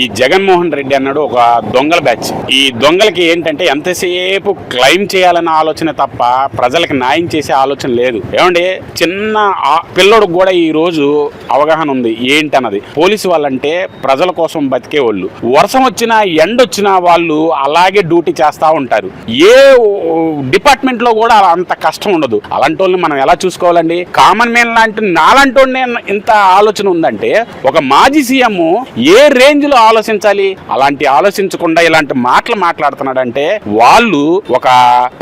ఈ జగన్మోహన్ రెడ్డి అన్నాడు ఒక దొంగల బ్యాచ్. ఈ దొంగలకి ఏంటంటే ఎంతసేపు క్లెయిమ్ చేయాలన్న ఆలోచన తప్ప ప్రజలకు న్యాయం చేసే ఆలోచన లేదు. ఏమండి, చిన్న పిల్లడికి కూడా ఈ రోజు అవగాహన ఉంది ఏంటన్నది. పోలీసు వాళ్ళంటే ప్రజల కోసం బతికే వాళ్ళు. వర్షం వచ్చినా ఎండొచ్చినా వాళ్ళు అలాగే డ్యూటీ చేస్తూ ఉంటారు. ఏ డిపార్ట్మెంట్ లో కూడా అంత కష్టం ఉండదు. అలాంటి వాళ్ళని మనం ఎలా చూసుకోవాలండి? కామన్ మ్యాన్ లాంటి నాలాంటి ఇంత ఆలోచన ఉందంటే ఒక మాజీ సీఎం ఏ రేంజ్ లో ఆలోచించాలి? అలాంటి ఆలోచించకుండా ఇలాంటి మాటలు మాట్లాడుతున్నాడంటే వాళ్ళు ఒక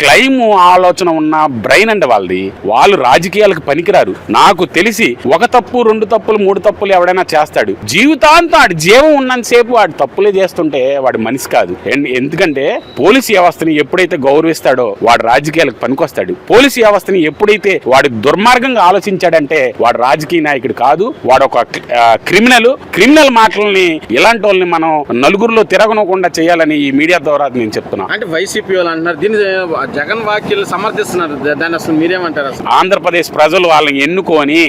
క్లైమ్ ఆలోచన ఉన్న బ్రెయిన్ అండి వాళ్ళది. వాళ్ళు రాజకీయాలకు పనికిరారు. నాకు తెలిసి ఒక తప్పు, రెండు తప్పులు, మూడు తప్పులు ఎవడైనా చేస్తాడు. జీవితాంతం ఆడి జీవం ఉన్నంతసేపు వాడు తప్పులే చేస్తుంటే వాడు మనిషి కాదు. ఎందుకంటే పోలీసు వ్యవస్థని ఎప్పుడైతే గౌరవిస్తాడో వాడు రాజకీయాలకు పనికొస్తాడు. పోలీసు వ్యవస్థని ఎప్పుడైతే వాడు దుర్మార్గంగా ఆలోచించాడంటే వాడు రాజకీయ నాయకుడు కాదు, వాడు ఒక క్రిమినల్ మాటలని ఇలాంటి వాళ్ళని మనం నలుగురిలో తిరగనకుండా చేయాలని ఈ మీడియా ద్వారా నేను చెప్తున్నా. అంటే వైసీపీ వాళ్ళు అంటున్నారు దీన్ని జగన్ వ్యాఖ్యలు సమర్థిస్తున్నారు. దాన్ని అసలు మీరేమంటారు? అసలు ఆంధ్రప్రదేశ్ ప్రజలు వాళ్ళని ఎన్నుకొని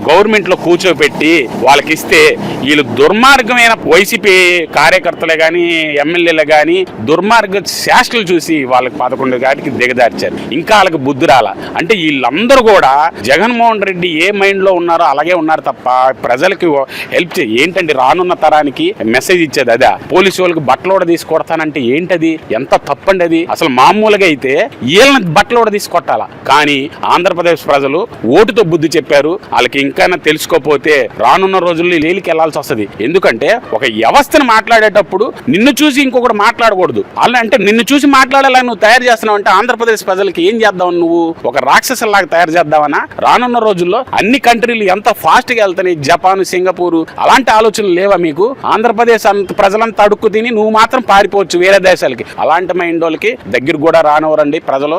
గవర్నమెంట్ లో కూర్చోబెట్టి వాళ్ళకి ఇస్తే వీళ్ళు దుర్మార్గమైన వైసీపీ కార్యకర్తలే గాని ఎమ్మెల్యేలే గాని దుర్మార్గ శాస్త్రాలు చూసి వాళ్ళకి 11 గాటికి దిగదార్చారు. ఇంకా వాళ్ళకి బుద్ధి రాల. అంటే వీళ్ళందరూ కూడా జగన్మోహన్ రెడ్డి ఏ మైండ్ లో ఉన్నారో అలాగే ఉన్నారు తప్ప ప్రజలకి హెల్ప్ ఏంటండి? రానున్న తరానికి మెసేజ్ ఇచ్చేది అదా? పోలీసు వాళ్ళకి బట్టలోడ తీసుకొడతానంటే ఏంటది? ఎంత తప్పండి అది. అసలు మామూలుగా అయితే వీళ్ళని బట్టలోడ తీసుకొట్టాలా. కానీ ఆంధ్రప్రదేశ్ ప్రజలు ఓటుతో బుద్ధి చెప్పారు. వాళ్ళకి ఇంకా తెలుసుకోపోతే రానున్న రోజుల్లో లేలికి వెళ్లాల్సి వస్తుంది. ఎందుకంటే ఒక వ్యవస్థను మాట్లాడేటప్పుడు నిన్ను చూసి ఇంకొకటి మాట్లాడకూడదు. అలా అంటే నిన్ను చూసి మాట్లాడాలని నువ్వు తయారు చేస్తున్నావు అంటే ఆంధ్రప్రదేశ్ ప్రజలకి ఏం చేద్దాం? నువ్వు ఒక రాక్షసులాగా తయారు చేద్దామనా? రానున్న రోజుల్లో అన్ని కంట్రీలు ఎంత ఫాస్ట్ గా వెళ్తాయి, జపాన్, సింగపూర్, అలాంటి ఆలోచనలు లేవా మీకు? ఆంధ్రప్రదేశ్ అంత ప్రజలంతా అడుక్కు తిని నువ్వు మాత్రం పారిపోవచ్చు వేరే దేశాలకి. అలాంటి మైండ్ వాళ్ళకి దగ్గర కూడా రానివ్వరండి ప్రజలు.